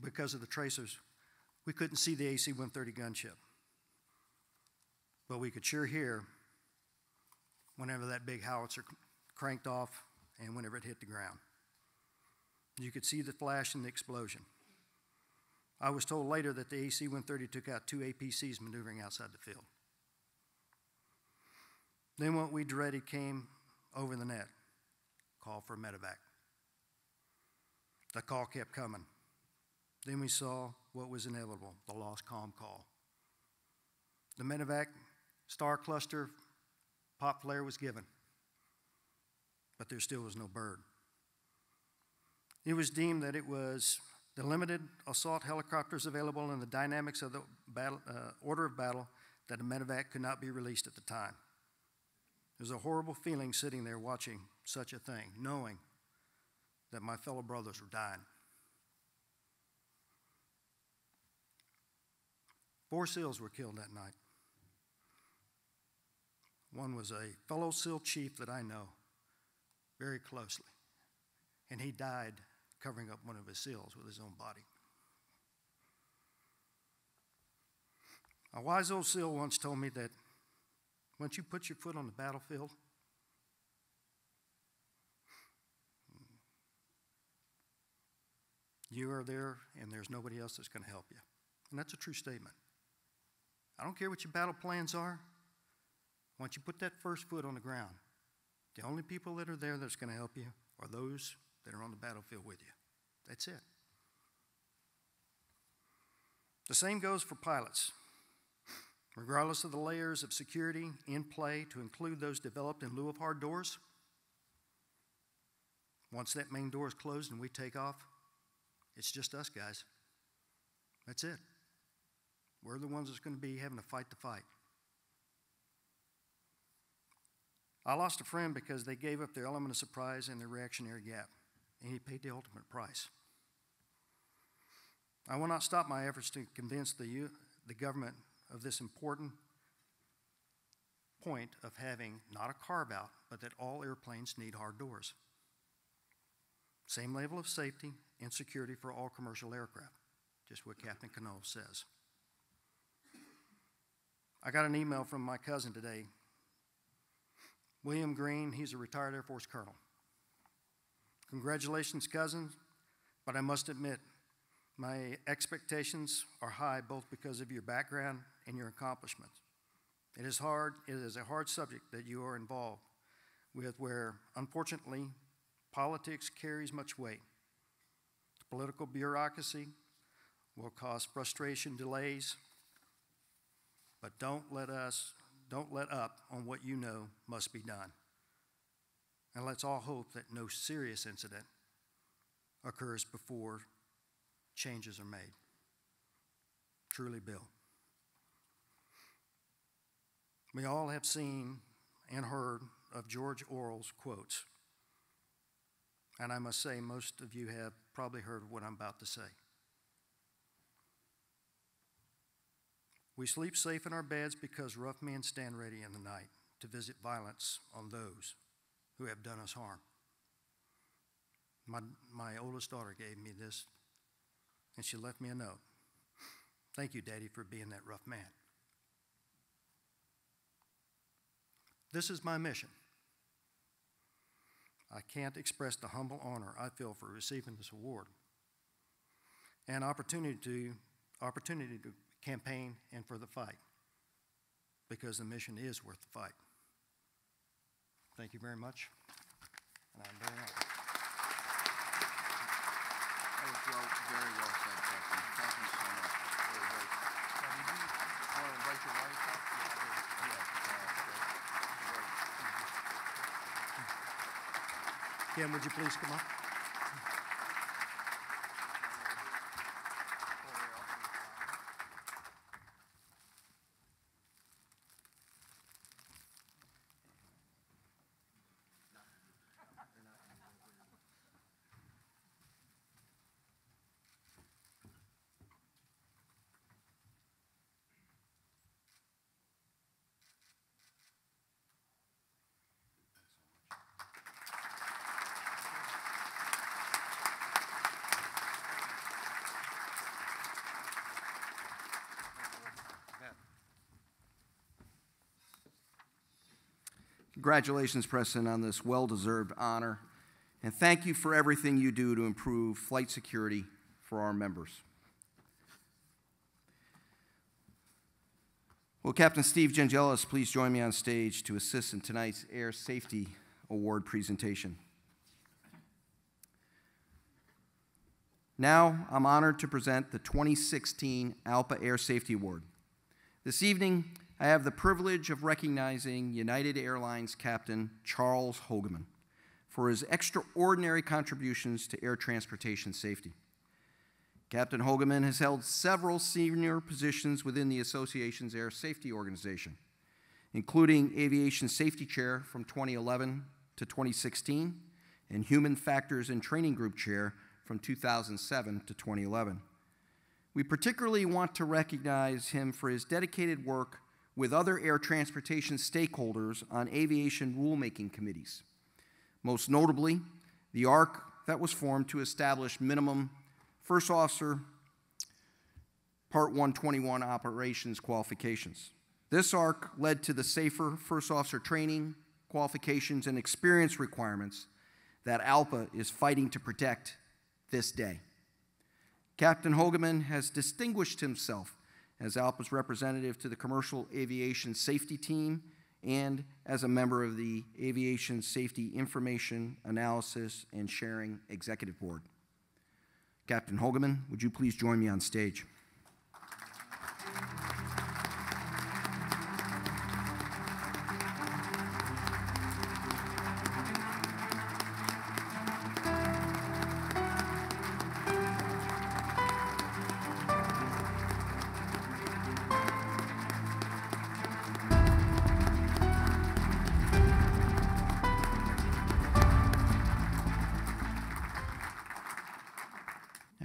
because of the tracers, we couldn't see the AC-130 gunship. But we could sure hear whenever that big howitzer cranked off and whenever it hit the ground. You could see the flash and the explosion. I was told later that the AC-130 took out 2 APCs maneuvering outside the field. Then what we dreaded came over the net, call for a medevac. The call kept coming. Then we saw what was inevitable, the lost comm call. The medevac star cluster pop flare was given, but there still was no bird. It was deemed that it was the limited assault helicopters available and the dynamics of the order of battle that a medevac could not be released at the time. It was a horrible feeling sitting there watching such a thing, knowing that my fellow brothers were dying. 4 SEALs were killed that night. One was a fellow SEAL chief that I know very closely, and he died covering up one of his SEALs with his own body. A wise old SEAL once told me that once you put your foot on the battlefield, you are there and there's nobody else that's going to help you. And that's a true statement. I don't care what your battle plans are. Once you put that first foot on the ground, the only people that are there that's going to help you are those that are on the battlefield with you. That's it. The same goes for pilots. Regardless of the layers of security in play, to include those developed in lieu of hard doors, once that main door is closed and we take off, it's just us guys. That's it. We're the ones that's going to be having to fight the fight. I lost a friend because they gave up their element of surprise and their reactionary gap, and he paid the ultimate price. I will not stop my efforts to convince the government of this important point of having not a carve-out, but that all airplanes need hard doors. Same level of safety and security for all commercial aircraft, just what Captain Cano says. I got an email from my cousin today, William Green. He's a retired Air Force colonel. Congratulations, cousin, but I must admit, my expectations are high both because of your background and your accomplishments. It is a hard subject that you are involved with where, unfortunately, politics carries much weight. The political bureaucracy will cause frustration, delays, but don't let up on what you know must be done. And let's all hope that no serious incident occurs before changes are made. Truly, Bill. We all have seen and heard of George Orwell's quotes. And I must say, most of you have probably heard what I'm about to say. We sleep safe in our beds because rough men stand ready in the night to visit violence on those who have done us harm. My oldest daughter gave me this, and she left me a note. Thank you, Daddy, for being that rough man. This is my mission. I can't express the humble honor I feel for receiving this award and opportunity to campaign and for the fight, because the mission is worth the fight. Thank you very much, and I'm very honored. That was very well said, Captain. Thank you so much. Very great. Did you want to invite your wife up? Kim, would you please come up? Congratulations, Preston, on this well-deserved honor, and thank you for everything you do to improve flight security for our members. Will Captain Steve Gengelis please join me on stage to assist in tonight's Air Safety Award presentation. Now, I'm honored to present the 2016 ALPA Air Safety Award. This evening, I have the privilege of recognizing United Airlines Captain Charles Hogeman for his extraordinary contributions to air transportation safety. Captain Hogeman has held several senior positions within the association's air safety organization, including Aviation Safety Chair from 2011 to 2016 and Human Factors and Training Group Chair from 2007 to 2011. We particularly want to recognize him for his dedicated work with other air transportation stakeholders on aviation rulemaking committees, most notably the ARC that was formed to establish minimum First Officer Part 121 operations qualifications. This ARC led to the safer First Officer training, qualifications, and experience requirements that ALPA is fighting to protect this day. Captain Hogeman has distinguished himself as ALPA's representative to the Commercial Aviation Safety Team and as a member of the Aviation Safety Information Analysis and Sharing Executive Board. Captain Hogeman, would you please join me on stage?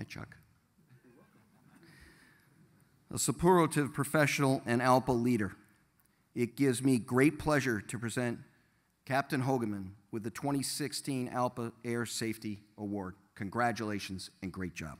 Chuck. A superlative professional and ALPA leader, it gives me great pleasure to present Captain Hogeman with the 2016 ALPA Air Safety Award. Congratulations and great job.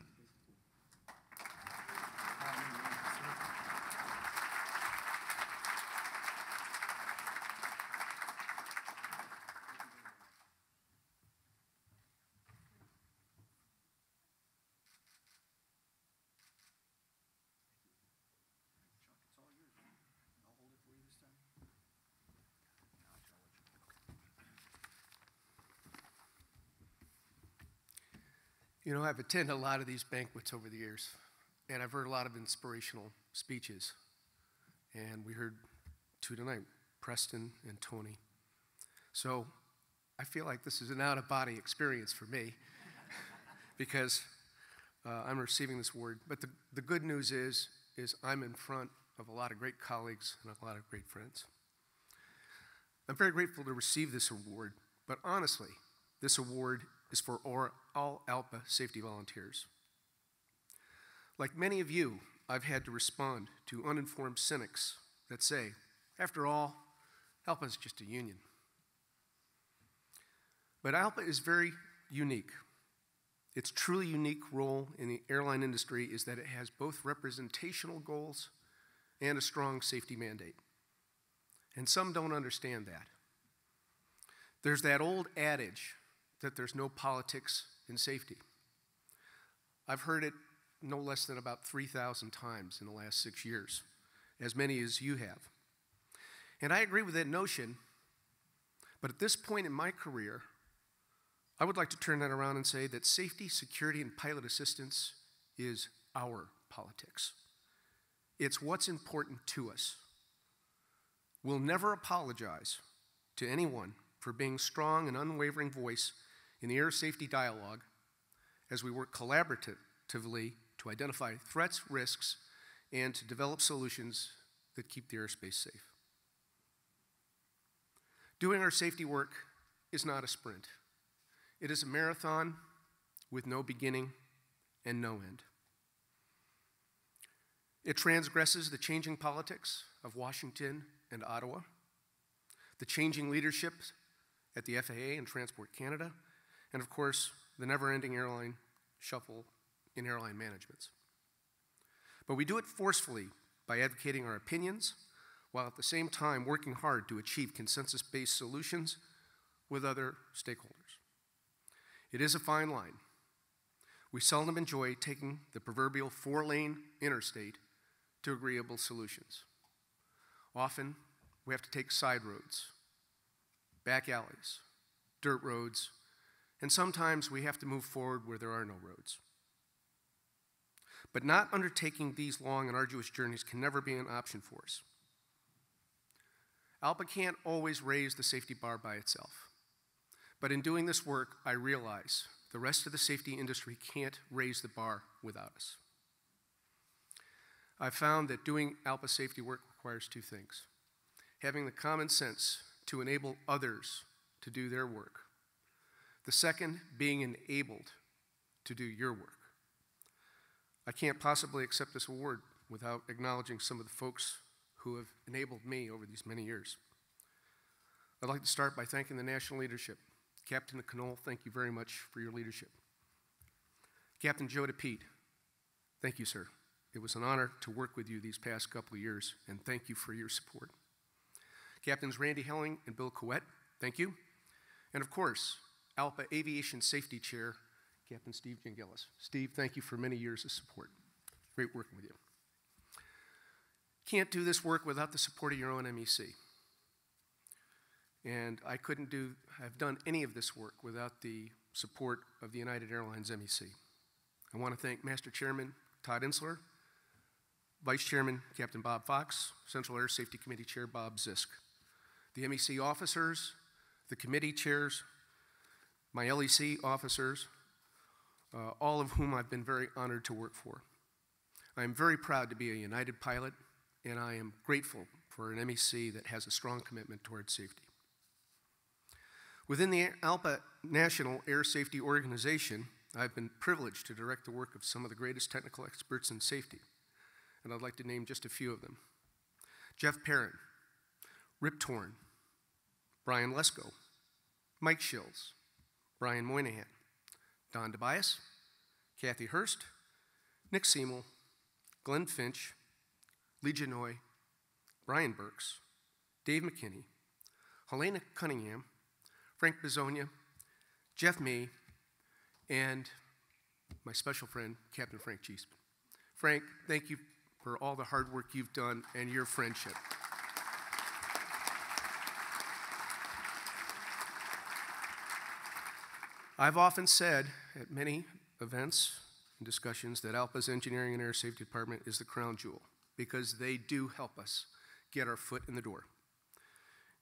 You know, I've attended a lot of these banquets over the years, and I've heard a lot of inspirational speeches. And we heard two tonight, Preston and Tony. So I feel like this is an out-of-body experience for me because I'm receiving this award. But the good news is I'm in front of a lot of great colleagues and a lot of great friends. I'm very grateful to receive this award, but honestly, this award is for all ALPA safety volunteers. Like many of you, I've had to respond to uninformed cynics that say, after all, ALPA is just a union. But ALPA is very unique. Its truly unique role in the airline industry is that it has both representational goals and a strong safety mandate. And some don't understand that. There's that old adage that there's no politics in safety. I've heard it no less than about 3,000 times in the last 6 years, as many as you have. And I agree with that notion, but at this point in my career, I would like to turn that around and say that safety, security, and pilot assistance is our politics. It's what's important to us. We'll never apologize to anyone for being strong and unwavering voice in the air safety dialogue as we work collaboratively to identify threats, risks, and to develop solutions that keep the airspace safe. Doing our safety work is not a sprint. It is a marathon with no beginning and no end. It transgresses the changing politics of Washington and Ottawa, the changing leadership at the FAA and Transport Canada, and of course, the never-ending airline shuffle in airline managements. But we do it forcefully by advocating our opinions, while at the same time working hard to achieve consensus-based solutions with other stakeholders. It is a fine line. We seldom enjoy taking the proverbial 4-lane interstate to agreeable solutions. Often, we have to take side roads, back alleys, dirt roads, and sometimes we have to move forward where there are no roads. But not undertaking these long and arduous journeys can never be an option for us. ALPA can't always raise the safety bar by itself. But in doing this work, I realize the rest of the safety industry can't raise the bar without us. I've found that doing ALPA safety work requires two things: having the common sense to enable others to do their work. The second, being enabled to do your work. I can't possibly accept this award without acknowledging some of the folks who have enabled me over these many years. I'd like to start by thanking the national leadership. Captain Knoll, thank you very much for your leadership. Captain Joe DePete, thank you, sir. It was an honor to work with you these past couple of years, and thank you for your support. Captains Randy Helling and Bill Coet, thank you. And of course, ALPA Aviation Safety Chair, Captain Steve Gingelis. Steve, thank you for many years of support. Great working with you. Can't do this work without the support of your own MEC. And I couldn't have done any of this work without the support of the United Airlines MEC. I want to thank Master Chairman Todd Insler, Vice Chairman Captain Bob Fox, Central Air Safety Committee Chair Bob Zisk, the MEC officers, the committee chairs, my LEC officers, all of whom I've been very honored to work for. I am very proud to be a United pilot, and I am grateful for an MEC that has a strong commitment towards safety. Within the ALPA National Air Safety Organization, I've been privileged to direct the work of some of the greatest technical experts in safety, and I'd like to name just a few of them. Jeff Perrin, Rip Torn, Brian Lesko, Mike Shills, Brian Moynihan, Don DeBias, Kathy Hurst, Nick Seymour, Glenn Finch, Lee Genoy, Brian Burks, Dave McKinney, Helena Cunningham, Frank Bizonia, Jeff May, and my special friend, Captain Frank Cheesman. Frank, thank you for all the hard work you've done and your friendship. I've often said at many events and discussions that ALPA's Engineering and Air Safety Department is the crown jewel because they do help us get our foot in the door.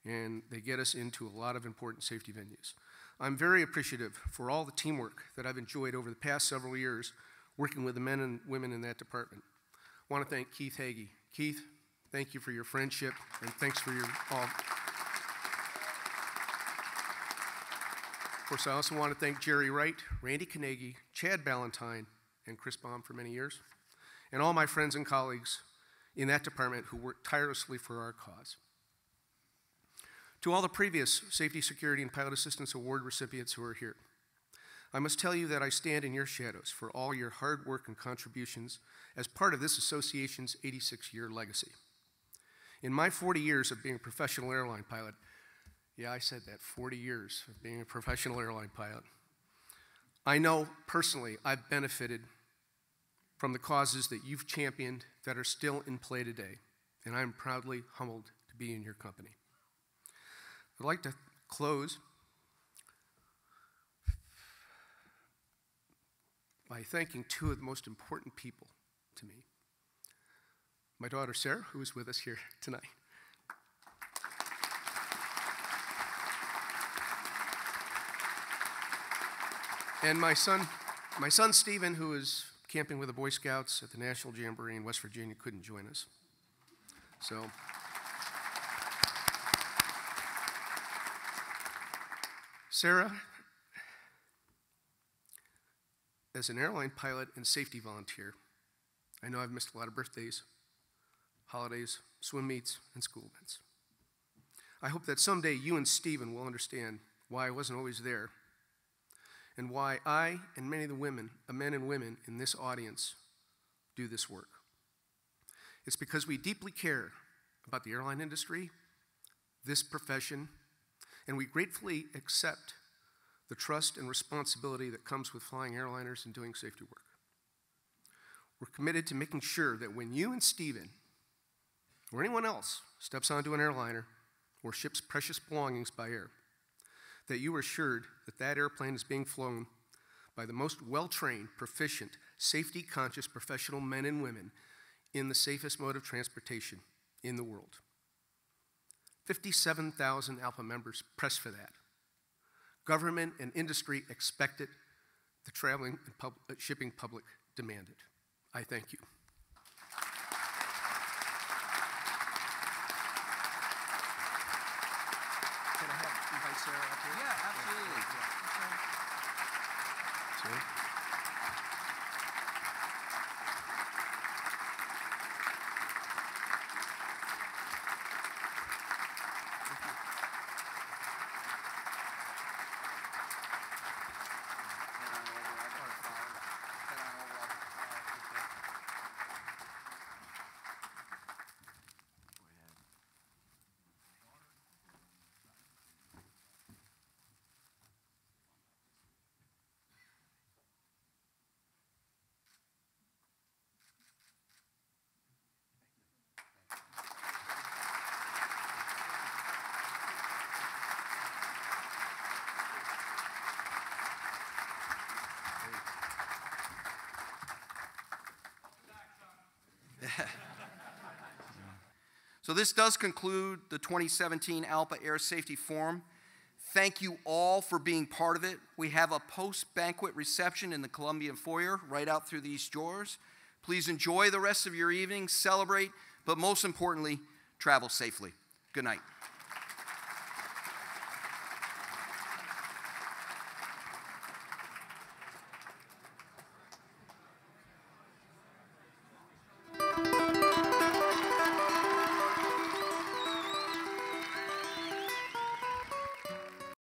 And they get us into a lot of important safety venues. I'm very appreciative for all the teamwork that I've enjoyed over the past several years working with the men and women in that department. I want to thank Keith Hagee. Keith, thank you for your friendship and thanks for your all. Of course, I also want to thank Jerry Wright, Randy Carnegie, Chad Ballantyne, and Chris Baum for many years, and all my friends and colleagues in that department who worked tirelessly for our cause. To all the previous Safety, Security, and Pilot Assistance Award recipients who are here, I must tell you that I stand in your shadows for all your hard work and contributions as part of this association's 86-year legacy. In my 40 years of being a professional airline pilot, yeah, I said that, 40 years of being a professional airline pilot, I know personally I've benefited from the causes that you've championed that are still in play today, and I'm proudly humbled to be in your company. I'd like to close by thanking two of the most important people to me. My daughter Sarah, who is with us here tonight. And my son Stephen, who is camping with the Boy Scouts at the National Jamboree in West Virginia, couldn't join us. So, Sarah, as an airline pilot and safety volunteer, I know I've missed a lot of birthdays, holidays, swim meets, and school events. I hope that someday you and Stephen will understand why I wasn't always there and why I and many of the men and women in this audience do this work. It's because we deeply care about the airline industry, this profession, and we gratefully accept the trust and responsibility that comes with flying airliners and doing safety work. We're committed to making sure that when you and Stephen or anyone else steps onto an airliner or ships precious belongings by air, that you are assured that that airplane is being flown by the most well-trained, proficient, safety-conscious professional men and women in the safest mode of transportation in the world. 57,000 ALPA members press for that. Government and industry expect it. The traveling and shipping public demand it. I thank you. Can I invite Sarah up here? Yeah, absolutely. Sarah? So this does conclude the 2017 ALPA Air Safety Forum. Thank you all for being part of it. We have a post-banquet reception in the Columbian Foyer right out through these doors. Please enjoy the rest of your evening, celebrate, but most importantly, travel safely. Good night.